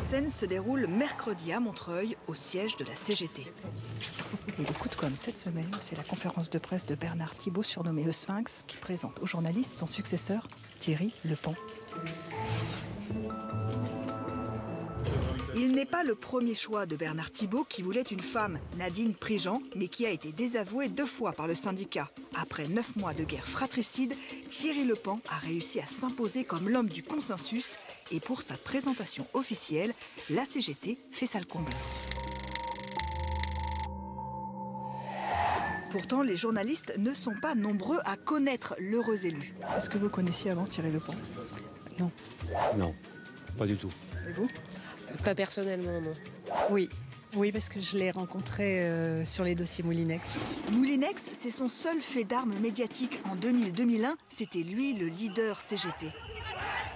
scène se déroule mercredi à Montreuil, au siège de la CGT. Et le coup de com' cette semaine, c'est la conférence de presse de Bernard Thibault, surnommé le Sphinx, qui présente aux journalistes son successeur, Thierry Lepant. Il n'est pas le premier choix de Bernard Thibault qui voulait une femme, Nadine Prigent, mais qui a été désavouée 2 fois par le syndicat. Après 9 mois de guerre fratricide, Thierry Lepant a réussi à s'imposer comme l'homme du consensus et pour sa présentation officielle, la CGT fait ça le comble. Pourtant, les journalistes ne sont pas nombreux à connaître l'heureux élu. Est-ce que vous connaissiez avant Thierry Lepant? Non. Non, pas du tout. Et vous? Pas personnellement, non. Oui, parce que je l'ai rencontré sur les dossiers Moulinex. Moulinex, c'est son seul fait d'armes médiatique en 2000-2001. C'était lui le leader CGT.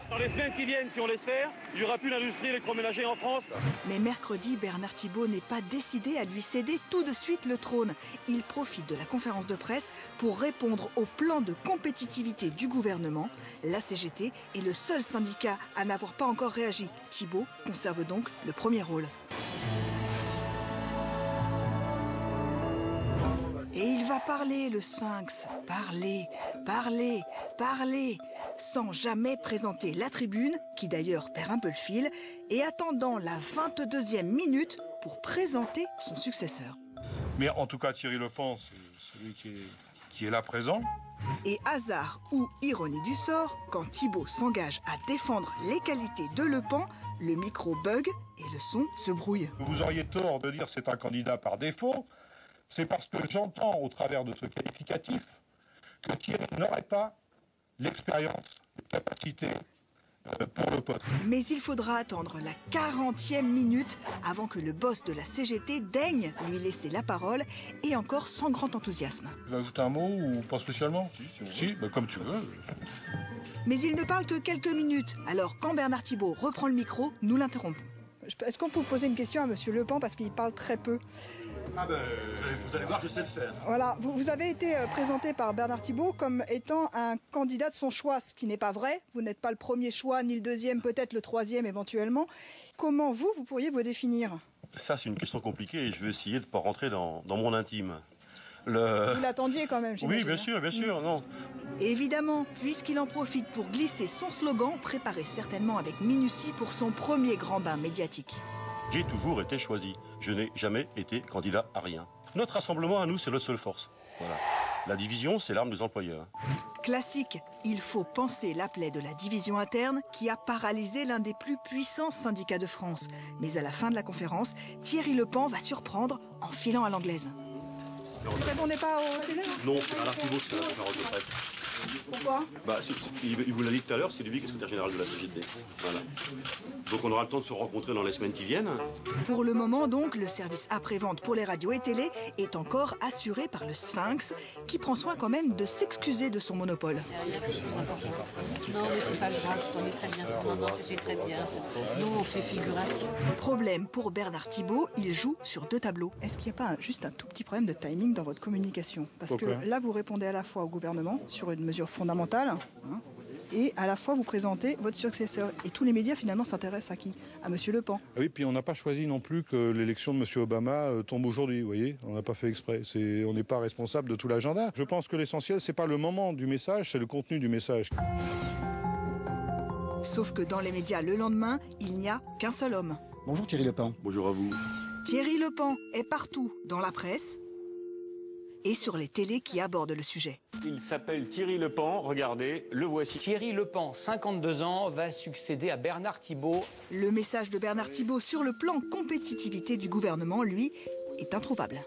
Dans les semaines qui viennent, si on laisse faire, il n'y aura plus d'industrie électroménager en France. Mais mercredi, Bernard Thibault n'est pas décidé à lui céder tout de suite le trône. Il profite de la conférence de presse pour répondre au plan de compétitivité du gouvernement. La CGT est le seul syndicat à n'avoir pas encore réagi. Thibault conserve donc le premier rôle. Et il va parler, le Sphinx, parler, sans jamais présenter la tribune, qui d'ailleurs perd un peu le fil, et attendant la 22e minute pour présenter son successeur. Mais en tout cas, Thierry Lepant, c'est celui qui est là présent. Et hasard ou ironie du sort, quand Thibault s'engage à défendre les qualités de Lepant, le micro bug et le son se brouille. Vous auriez tort de dire c'est un candidat par défaut. C'est parce que j'entends au travers de ce qualificatif que Thierry n'aurait pas l'expérience, la capacité pour le poste. Mais il faudra attendre la 40e minute avant que le boss de la CGT daigne lui laisser la parole, et encore sans grand enthousiasme. Tu veux ajouter un mot ou pas spécialement? Si, comme tu veux. Mais il ne parle que quelques minutes, alors quand Bernard Thibault reprend le micro, nous l'interrompons. Est-ce qu'on peut poser une question à M. Lepant parce qu'il parle très peu? Vous allez voir, je sais le faire. Voilà, vous avez été présenté par Bernard Thibault comme étant un candidat de son choix, ce qui n'est pas vrai. Vous n'êtes pas le premier choix, ni le deuxième, peut-être le troisième éventuellement. Comment vous pourriez vous définir? Ça, c'est une question compliquée et je vais essayer de ne pas rentrer dans mon intime. Vous l'attendiez quand même, j'imagine. Oui, bien sûr, non. Évidemment, puisqu'il en profite pour glisser son slogan, préparé certainement avec minutie pour son premier grand bain médiatique. J'ai toujours été choisi. Je n'ai jamais été candidat à rien. Notre rassemblement à nous, c'est notre seule force. Voilà. La division, c'est l'arme des employeurs. Classique, il faut penser la plaie de la division interne qui a paralysé l'un des plus puissants syndicats de France. Mais à la fin de la conférence, Thierry Lepant va surprendre en filant à l'anglaise. Vous répondez pas au télé? Non, c'est Bernard Thibault qui fait la conférence de presse. Pourquoi? Il vous l'a dit tout à l'heure, c'est lui qui est secrétaire général de la CGT. Voilà. Donc on aura le temps de se rencontrer dans les semaines qui viennent. Pour le moment donc, le service après-vente pour les radios et télé est encore assuré par le Sphinx, qui prend soin quand même de s'excuser de son monopole. Non, mais c'est pas grave, je t'en ai très bien. Non, c'était très bien. Nous, on fait figuration. Problème pour Bernard Thibault, il joue sur 2 tableaux. Est-ce qu'il n'y a pas juste un tout petit problème de timing dans votre communication? Parce que là, vous répondez à la fois au gouvernement sur une mesure fondamentale, et à la fois vous présentez votre successeur. Et tous les médias finalement s'intéressent à qui? À M. Lepant. Oui, puis on n'a pas choisi non plus que l'élection de M. Obama tombe aujourd'hui, vous voyez. On n'a pas fait exprès. On n'est pas responsable de tout l'agenda. Je pense que l'essentiel, c'est pas le moment du message, c'est le contenu du message. Sauf que dans les médias le lendemain, il n'y a qu'un seul homme. Bonjour Thierry Lepant. Bonjour à vous. Thierry Lepant est partout dans la presse et sur les télés qui abordent le sujet. Il s'appelle Thierry Lepant, regardez, le voici. Thierry Lepant, 52 ans, va succéder à Bernard Thibault. Le message de Bernard Thibault sur le plan compétitivité du gouvernement, lui, est introuvable.